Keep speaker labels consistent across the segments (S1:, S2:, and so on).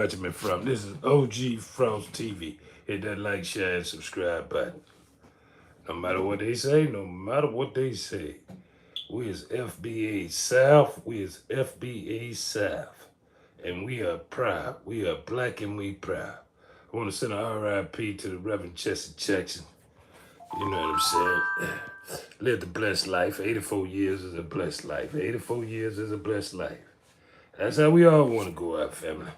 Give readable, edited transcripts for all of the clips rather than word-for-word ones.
S1: Watching me from. This is OG Frost TV. Hit that like, share, and subscribe button. No matter what they say, no matter what they say, we is FBA South. We is FBA South. And we are proud. We are black and we proud. I want to send an RIP to the Reverend Jesse Jackson. You know what I'm saying? Lived a blessed life. 84 years is a blessed life. 84 years is a blessed life. That's how we all want to go out, family.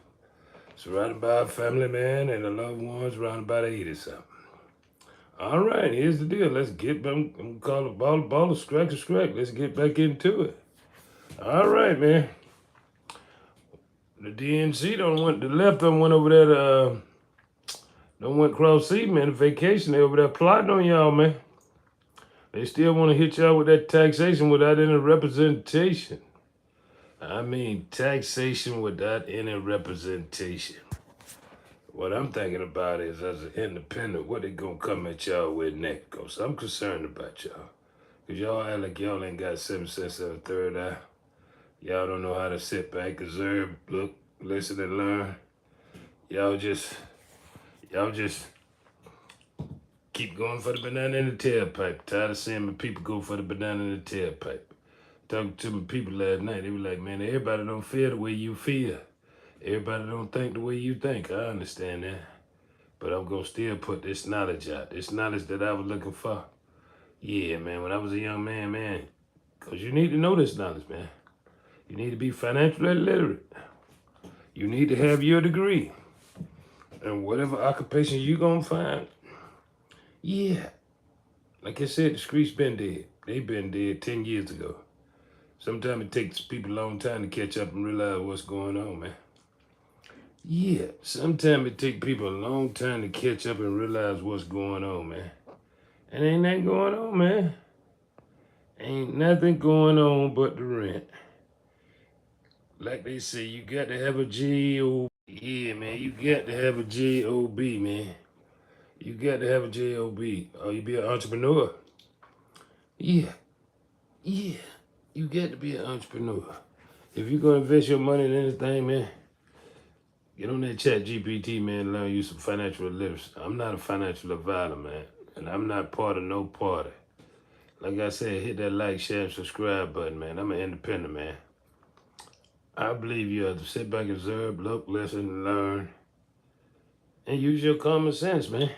S1: Surrounded by our family, man, and the loved ones, around about 80 something. All right, here's the deal. Let's get back. I'm going to call it ball, scrack. Let's get back into it. All right, man. The DNC the left don't went over there don't went cross sea, man. The vacation, they over there plotting on y'all, man. They still want to hit y'all with that taxation without any representation. I mean, taxation without any representation. What I'm thinking about is, as an independent, what they gonna come at y'all with next? Cause I'm concerned about y'all. Cause y'all act like y'all ain't got 7 cents of a third eye. Y'all don't know how to sit back, observe, look, listen, and learn. Y'all just keep going for the banana in the tailpipe. Tired of seeing my people go for the banana in the tailpipe. Talking to my people last night, they were like, man, everybody don't feel the way you feel. Everybody don't think the way you think. I understand that. But I'm gonna still put this knowledge out. This knowledge that I was looking for. Yeah, man, when I was a young man. Because you need to know this knowledge, man. You need to be financially literate. You need to have your degree. And whatever occupation you gonna find, yeah. Like I said, the streets been dead. They been dead 10 years ago. Sometimes it takes people a long time to catch up and realize what's going on, man. Yeah, sometimes it takes people a long time to catch up and realize what's going on, man. And ain't nothing going on, man. Ain't nothing going on but the rent. Like they say, you got to have a G-O-B. Yeah, man, you got to have a G-O-B, man. You got to have a J-O-B. Or you be an entrepreneur. Yeah, yeah. You got to be an entrepreneur. If you're going to invest your money in anything, man, get on that chat GPT, man, learn you some financial literacy. I'm not a financial advisor, man. And I'm not part of no party. Like I said, hit that like, share, and subscribe button, man. I'm an independent, man. I believe you have to sit back and observe, look, listen, learn, and use your common sense, man.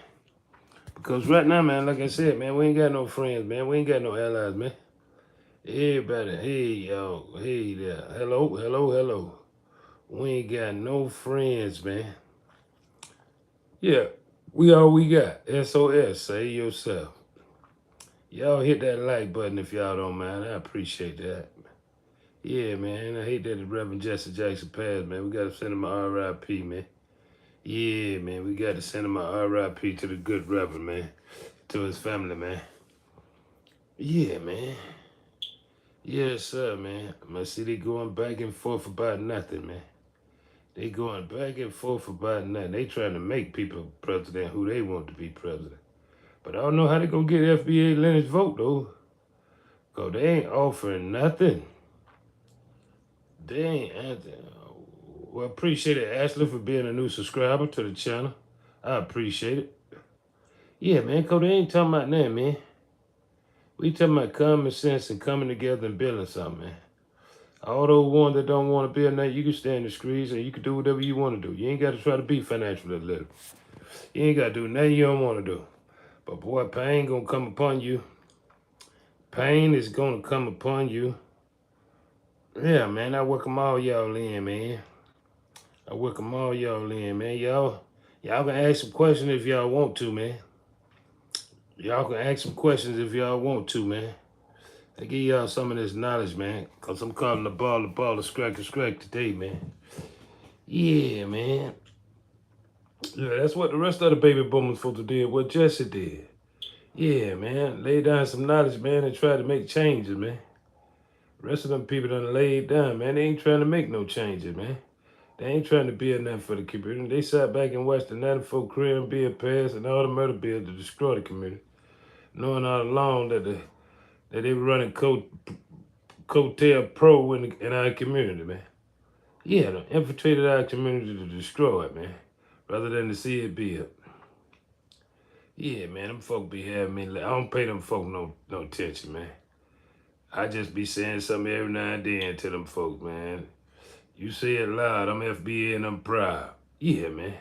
S1: Because right now, man, like I said, man, we ain't got no friends, man. We ain't got no allies, man. Everybody, hey, yo, hey there. Hello. We ain't got no friends, man. Yeah, we all we got. SOS, say yourself. Y'all hit that like button if y'all don't mind. I appreciate that. Yeah, man. I hate that the Reverend Jesse Jackson passed, man. We got to send him a RIP, man. Yeah, man. We got to send him a RIP to the good Reverend, man. To his family, man. Yeah, man. Yes, sir, man. I see they going back and forth about nothing, man. They going back and forth about nothing. They trying to make people president who they want to be president. But I don't know how they gonna get FBA Leonard's vote, though. Because they ain't offering nothing. They ain't. Well, appreciate it, Ashley, for being a new subscriber to the channel. I appreciate it. Yeah, man, because they ain't talking about nothing, man. We talking about common sense and coming together and building something, man. All those ones that don't want to build nothing, you can stay in the streets and you can do whatever you want to do. You ain't got to try to be financially literate. You ain't got to do nothing you don't want to do. But boy, pain gonna come upon you. Pain is gonna come upon you. Yeah, man, I welcome all y'all in, man. I welcome all y'all in, man. Y'all can ask some questions if y'all want to, man. Y'all can ask some questions if y'all want to, man. I give y'all some of this knowledge, man. Cause I'm calling the ball, the scrack today, man. Yeah, man. Yeah, that's what the rest of the baby boomers supposed to do, what Jesse did. Yeah, man. Lay down some knowledge, man, and try to make changes, man. The rest of them people done laid down, man. They ain't trying to make no changes, man. They ain't trying to build nothing for the community. They sat back and watched the 94 Korean bill pass and all the murder bills to destroy the community. Knowing all along that they were running Coattail Pro in our community, man. Yeah, they infiltrated our community to destroy it, man, rather than to see it build. Yeah, man, them folk be having me. I don't pay them folk no attention, man. I just be saying something every now and then to them folks, man. You say it loud, I'm FBA and I'm proud. Yeah, man.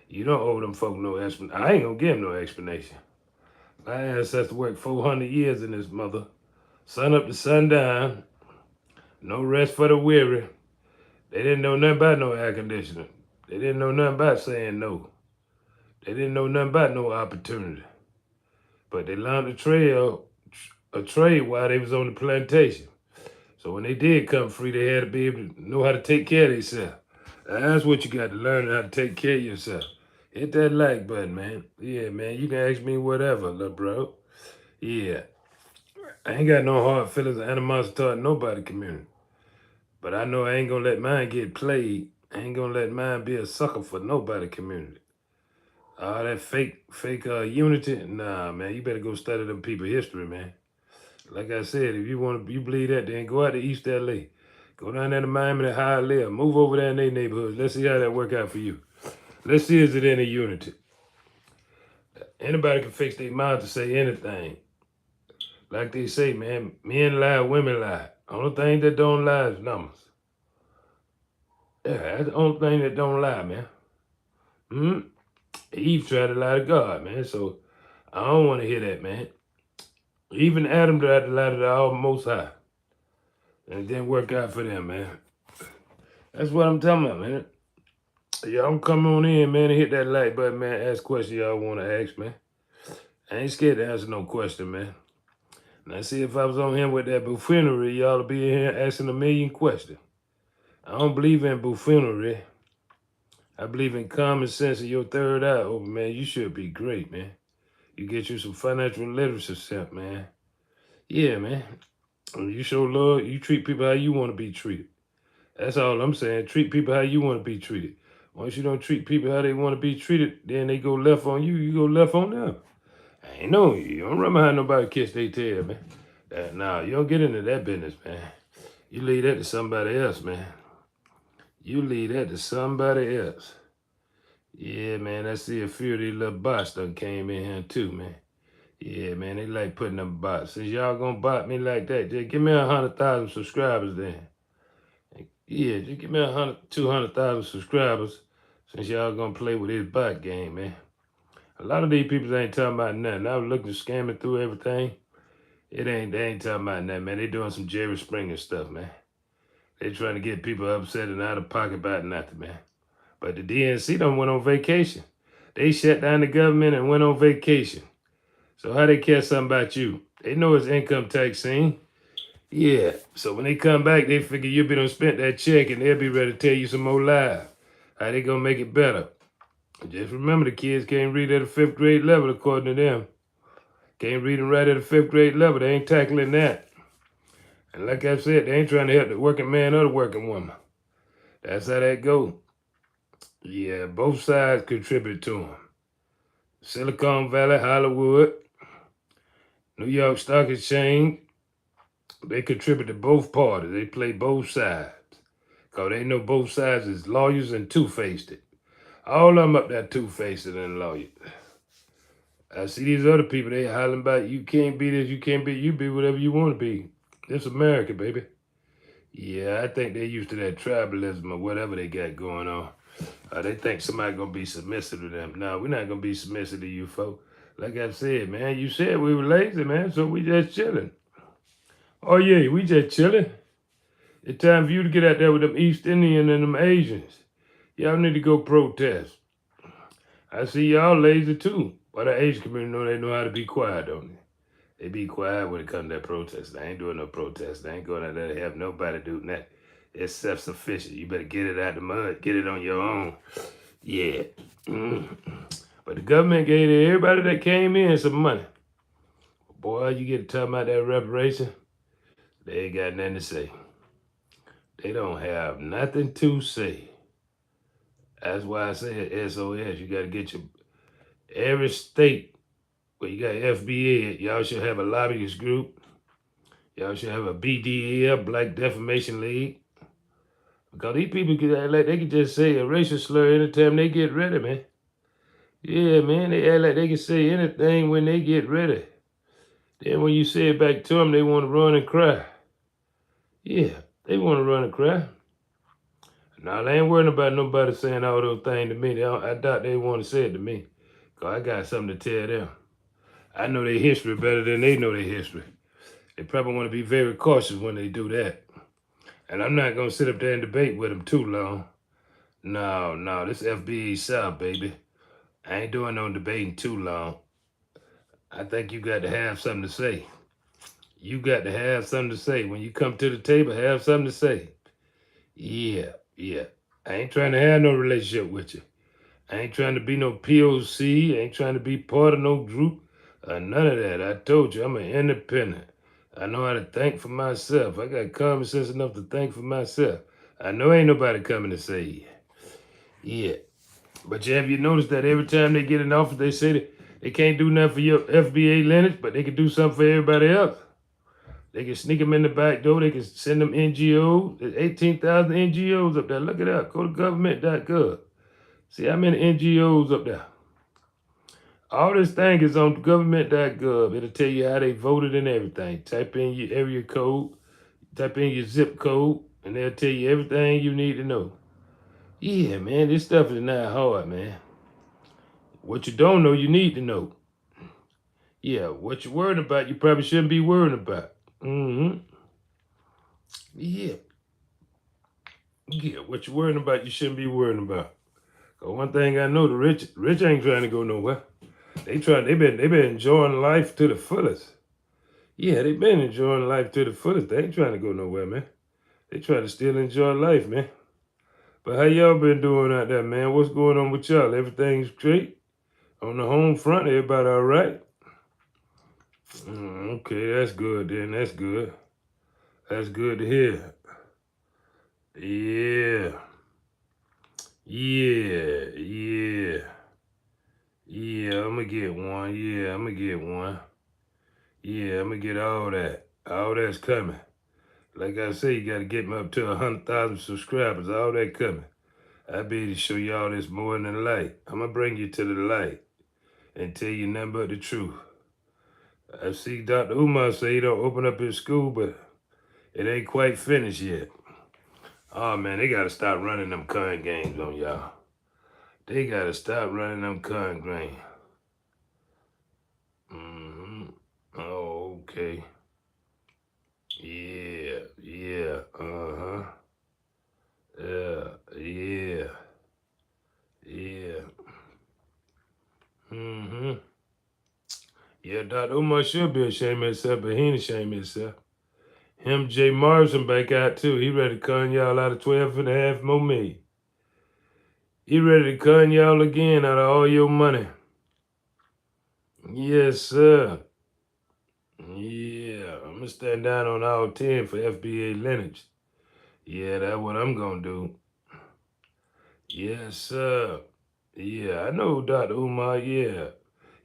S1: You don't owe them folk no explanation. I ain't gonna give them no explanation. My ancestors worked 400 years in this mother. Sun up to sundown. No rest for the weary. They didn't know nothing about no air conditioning. They didn't know nothing about saying no. They didn't know nothing about no opportunity. But they learned a trade while they was on the plantation. So when they did come free, they had to be able to know how to take care of themselves. That's what you got to learn, how to take care of yourself. Hit that like button, man. Yeah, man, you can ask me whatever, little bro. Yeah. I ain't got no hard feelings or animosity toward nobody community. But I know I ain't gonna let mine get played. I ain't gonna let mine be a sucker for nobody community. All that fake unity, nah, man. You better go study them people history, man. Like I said, if you believe that, then go out to East LA. Go down there to Miami to Hialeah. Move over there in their neighborhoods. Let's see how that work out for you. Let's see is it any unity. Anybody can fix their mouth to say anything. Like they say, man, men lie, women lie. Only thing that don't lie is numbers. Yeah, that's the only thing that don't lie, man. Eve tried to lie to God, man. So I don't want to hear that, man. Even Adam tried to lie to the Almost High. And it didn't work out for them, man. That's what I'm talking about, man. Y'all come on in, man, and hit that like button, man. Ask questions y'all want to ask, man. I ain't scared to answer no question, man. Now, see, if I was on here with that buffoonery, y'all would be in here asking a million questions. I don't believe in buffoonery. I believe in common sense and your third eye open, man. You should be great, man. You get you some financial literacy stuff, man. Yeah, man. You show love, you treat people how you want to be treated. That's all I'm saying. Treat people how you want to be treated. Once you don't treat people how they want to be treated, then they go left on you, you go left on them. I ain't know you. Don't run behind nobody kiss their tail, man. Nah, you don't get into that business, man. You leave that to somebody else, man. You leave that to somebody else. Yeah, man, I see a few of these little bots done came in here too, man. Yeah, man, they like putting them bots. Since y'all gonna bot me like that, just give me 100,000 subscribers then. Yeah, just give me 200,000 subscribers since y'all gonna play with this bot game, man. A lot of these people ain't talking about nothing. I was looking, scamming through everything. They ain't talking about nothing, man. They doing some Jerry Springer stuff, man. They trying to get people upset and out of pocket about nothing, man. But the DNC done went on vacation. They shut down the government and went on vacation. So how they care something about you? They know it's income tax scene. Yeah. So when they come back, they figure you'll be done spent that check and they'll be ready to tell you some more lies. How they gonna make it better? Just remember the kids can't read at a 5th grade level according to them. Can't read and write at a 5th grade level. They ain't tackling that. And like I said, they ain't trying to help the working man or the working woman. That's how that go. Yeah, both sides contribute to them. Silicon Valley, Hollywood, New York Stock Exchange, they contribute to both parties. They play both sides. Because they know both sides is lawyers and two-faced it. All of them up there two-faced it and lawyers. I see these other people, they hollering about, you can't be this, you can't be, you be whatever you want to be. It's America, baby. Yeah, I think they used to that tribalism or whatever they got going on. They think somebody gonna be submissive to them. No, we're not gonna be submissive to you, folks. Like I said, man, you said we were lazy, man, so we just chilling. Oh yeah, we just chilling. It's time for you to get out there with them East Indian and them Asians. Y'all need to go protest. I see y'all lazy too. But the Asian community know they know how to be quiet, don't they? They be quiet when it comes to that protest. They ain't doing no protest. They ain't going out there to have nobody do that. It's self-sufficient. You better get it out the mud. Get it on your own. Yeah. But the government gave everybody that came in some money. Boy, you get to talk about that reparation, they ain't got nothing to say. They don't have nothing to say. That's why I say SOS. You got to get your, every state where you got FBA, y'all should have a lobbyist group. Y'all should have a BDL, Black Defamation League. Because these people can act like they can just say a racial slur anytime they get ready, man. Yeah, man, they act like they can say anything when they get ready. Then when you say it back to them, they want to run and cry. Yeah, they want to run and cry. Now, they ain't worrying about nobody saying all those things to me. I doubt they want to say it to me. Because I got something to tell them. I know their history better than they know their history. They probably want to be very cautious when they do that. And I'm not going to sit up there and debate with them too long. No, this FBA South, baby. I ain't doing no debating too long. I think you got to have something to say. You got to have something to say. When you come to the table, have something to say. Yeah. I ain't trying to have no relationship with you. I ain't trying to be no POC. I ain't trying to be part of no group. None of that. I told you, I'm an independent. I know how to think for myself. I got common sense enough to think for myself. I know ain't nobody coming to say yeah. But have you noticed that every time they get in office, they say they can't do nothing for your FBA lineage, but they can do something for everybody else? They can sneak them in the back door. They can send them NGOs. There's 18,000 NGOs up there. Look it up. Go to government.gov. See how many NGOs up there. All this thing is on government.gov. It'll tell you how they voted and everything. Type in your area code, type in your zip code, and they'll tell you everything you need to know. Yeah, man, this stuff is not hard, man. What you don't know, you need to know. Yeah, what you're worried about, you probably shouldn't be worrying about. Yeah, what you're worrying about, you shouldn't be worrying about. Cause one thing I know, the rich ain't trying to go nowhere. They been enjoying life to the fullest. Yeah, they been enjoying life to the fullest. They ain't trying to go nowhere, man. They try to still enjoy life, man. But how y'all been doing out there, man? What's going on with y'all? Everything's great? On the home front, everybody all right? Okay, that's good then. That's good. That's good to hear. Yeah. I'm gonna get one. I'm gonna get one. I'm gonna get all that. All that's coming. Like I say, you gotta get me up to 100,000 subscribers. All that coming. I'll be able to show y'all this more than the light. I'm gonna bring you to the light and tell you nothing but the truth. I see Dr. Umar say he don't open up his school, but it ain't quite finished yet. Oh man, they gotta stop running them con games on y'all. They gotta stop running them con games. Oh, okay. Yeah. Yeah, Dr. Umar should be ashamed of himself, but he ain't ashamed of himself. Him, Jay Morrison back out too. He ready to con y'all out of 12.5 more million. He ready to con y'all again out of all your money. Yes, sir. Yeah, I'm gonna stand down on all 10 for FBA lineage. Yeah, that's what I'm gonna do. Yes, sir. Yeah, I know Dr. Umar, yeah.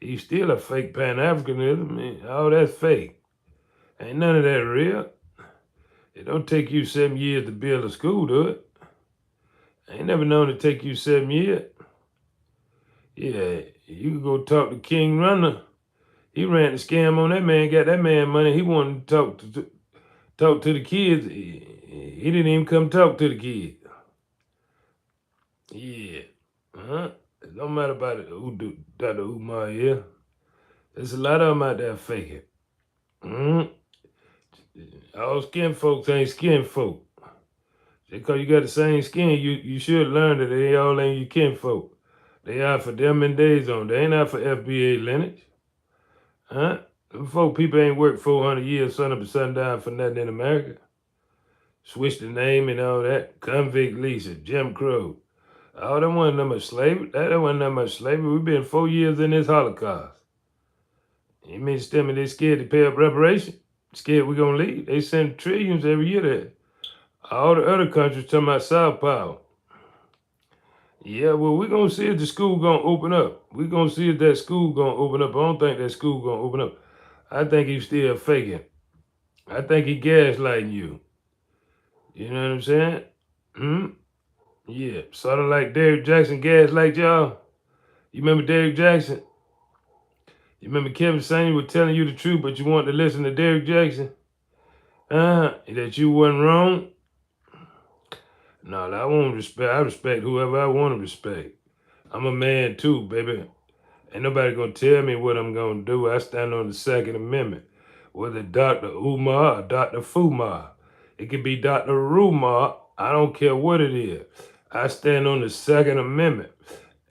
S1: He's still a fake Pan-Africanism. I mean, all that's fake. Ain't none of that real. It don't take you 7 years to build a school, do it? I ain't never known it take you 7 years. Yeah, you can go talk to King Runner. He ran the scam on that man, got that man money. He wanted to talk to the kids. He didn't even come talk to the kids. Yeah. It don't matter about it. Who do Dr. Umar, yeah. There's a lot of them out there faking. All skin folks ain't skin folk. Because you got the same skin, you should learn that they all ain't your kin folk. They are for them and days on. They ain't out for FBA lineage. Them folk people ain't worked 400 years sun up and sundown for nothing in America. Switch the name and all that. Convict Lisa, Jim Crow. Oh, that wasn't that much slavery. That wasn't that much slavery. We've been 4 years in this Holocaust. You mean to tell me they scared to pay up reparation? Scared we're going to leave? They send trillions every year there. All the other countries talking about South Power. Yeah, well, we're going to see if the school going to open up. We're going to see if that school going to open up. I don't think that school going to open up. I think he's still faking. I think he gaslighting you. You know what I'm saying? Hmm? Yeah, sort of like Derrick Jackson gaslight y'all. You remember Derrick Jackson? You remember Kevin Samuel telling you the truth, but you wanted to listen to Derrick Jackson? That you wasn't wrong? No, I won't respect. I respect whoever I want to respect. I'm a man too, baby. Ain't nobody gonna tell me what I'm gonna do. I stand on the Second Amendment. Whether Dr. Umar or Dr. Fumar. It could be Dr. Rumar. I don't care what it is. I stand on the Second Amendment.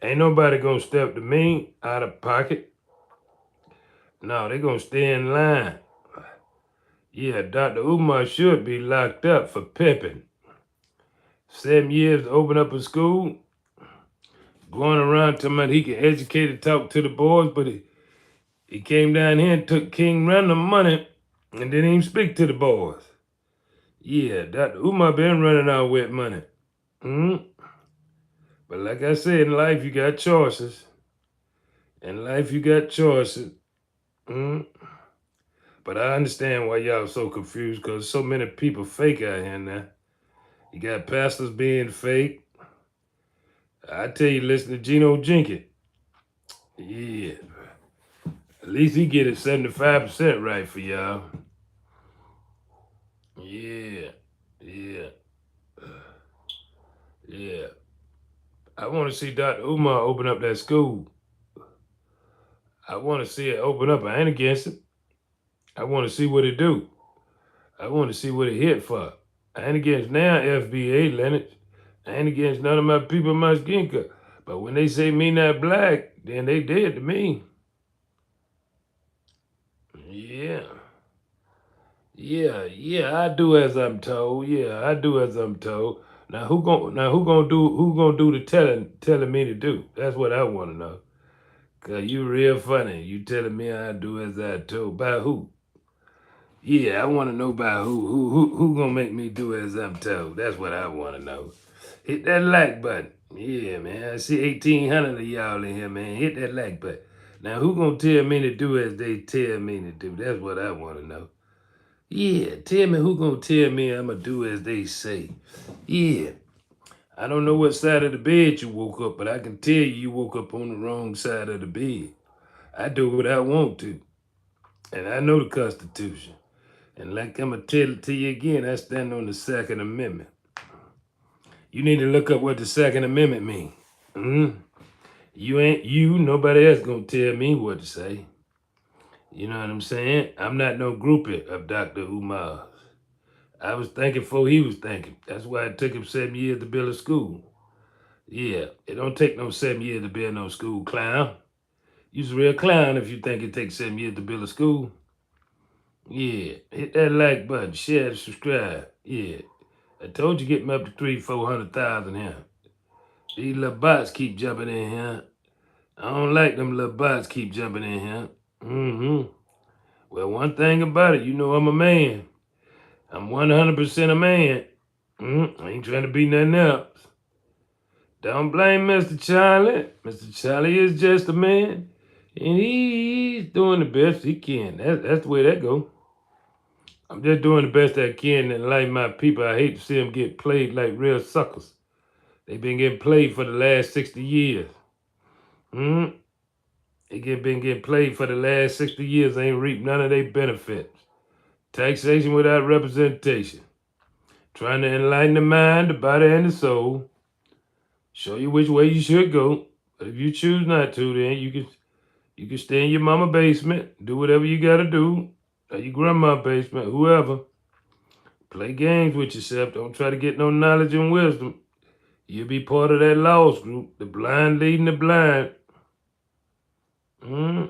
S1: Ain't nobody gonna step to me out of pocket. No, they gonna stay in line. Yeah, Dr. Umar should be locked up for pimping. 7 years to open up a school. Going around talking about he can educate and talk to the boys, but he came down here and took King Random money and didn't even speak to the boys. Yeah, Dr. Umar been running out with money. But like I said, in life you got choices. In life you got choices. But I understand why y'all so confused, because so many people fake out here now. You got pastors being fake. I tell you, listen to Geno Jenkins. Yeah. At least he get it 75% right for y'all. Yeah. Yeah. Yeah. I want to see Dr. Umar open up that school. I want to see it open up. I ain't against it. I want to see what it do. I want to see what it hit for. I ain't against now FBA, Lennox. I ain't against none of my people in my skin color. But when they say me not black, then they dead to me. Yeah. Yeah, I do as I'm told. Yeah, I do as I'm told. Now who gonna do the telling me to do? That's what I wanna know. Cause you real funny. You telling me I do as I told. By who? Yeah, I wanna know by who. Who gonna make me do as I'm told? That's what I wanna know. Hit that like button. Yeah, man. I see 1,800 of y'all in here, man. Hit that like button. Now who gonna tell me to do as they tell me to do? That's what I wanna know. Yeah, tell me who gonna tell me I'ma do as they say. Yeah. I don't know what side of the bed you woke up, but I can tell you woke up on the wrong side of the bed. I do what I want to. And I know the Constitution. And like I'ma tell it to you again, I stand on the Second Amendment. You need to look up what the Second Amendment means. Nobody else gonna tell me what to say. You know what I'm saying? I'm not no groupie of Dr. Umar. I was thinking before he was thinking. That's why it took him 7 years to build a school. Yeah, it don't take no 7 years to build no school, clown. You's a real clown if you think it takes 7 years to build a school. Yeah, hit that like button, share and subscribe. Yeah, I told you get me up to 300,000-400,000 here. These little bots keep jumping in here. I don't like them little bots keep jumping in here. Well, one thing about it, you know I'm a man. I'm 100% a man. I ain't trying to be nothing else. Don't blame Mr. Charlie. Mr. Charlie is just a man. And he's doing the best he can. That's the way that go. I'm just doing the best I can and like my people. I hate to see them get played like real suckers. They've been getting played for the last 60 years. Been getting played for the last 60 years. They ain't reaped none of their benefits. Taxation without representation. Trying to enlighten the mind, the body, and the soul. Show you which way you should go. But if you choose not to, then you can stay in your mama basement, do whatever you gotta do, or your grandma basement, whoever. Play games with yourself. Don't try to get no knowledge and wisdom. You'll be part of that lost group, the blind leading the blind. Yeah.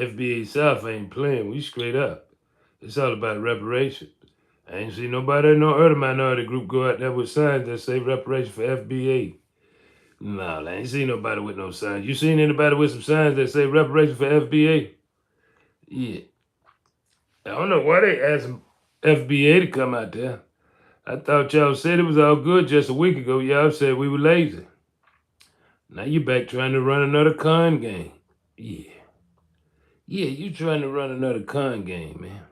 S1: FBA South ain't playing. We straight up. It's all about reparation. I ain't seen nobody in no other minority group go out there with signs that say reparation for FBA. Nah, I ain't seen nobody with no signs. You seen anybody with some signs that say reparation for FBA? Yeah. I don't know why they asked FBA to come out there. I thought y'all said it was all good just a week ago. Y'all said we were lazy. Now you back trying to run another con game. Yeah, you trying to run another con game, man.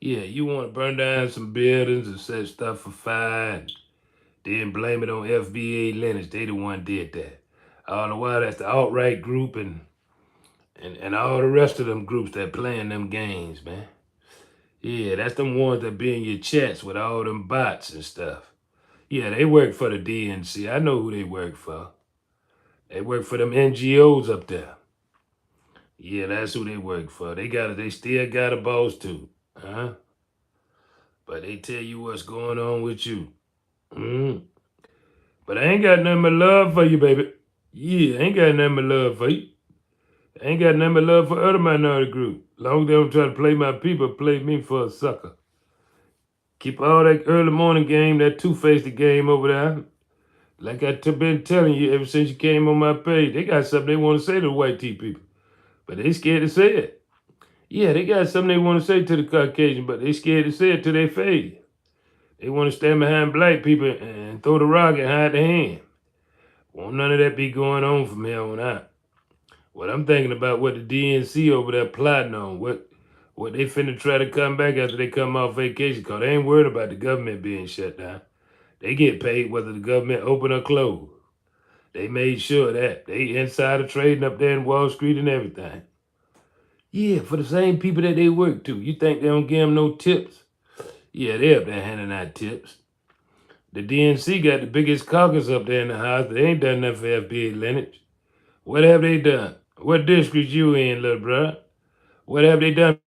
S1: Yeah, you want to burn down some buildings and set stuff for fire and then blame it on FBA Linux. They the one did that. All the while, that's the alt-right group and all the rest of them groups that playing them games, man. Yeah, that's them ones that be in your chats with all them bots and stuff. Yeah, they work for the DNC. I know who they work for. They work for them NGOs up there. Yeah, that's who they work for. They still got a boss too. Huh? But they tell you what's going on with you. But I ain't got nothing but love for you, baby. Yeah, I ain't got nothing but love for you. I ain't got nothing but love for other minority groups. Long as they don't try to play my people, play me for a sucker. Keep all that early morning game, that two-faced game over there. Like I've been telling you ever since you came on my page, they got something they want to say to the white tea people, but they scared to say it. Yeah, they got something they want to say to the Caucasian, but they scared to say it to their face. They want to stand behind black people and throw the rock and hide the hand. Won't none of that be going on from here on out. What I'm thinking about what the DNC over there plotting on, what they finna try to come back after they come off vacation, because they ain't worried about the government being shut down. They get paid whether the government open or close. They made sure that. They insider trading up there in Wall Street and everything. Yeah, for the same people that they work to. You think they don't give them no tips? Yeah, they up there handing out tips. The DNC got the biggest caucus up there in the House. They ain't done nothing for FBA Linux. What have they done? What district you in, little bruh? What have they done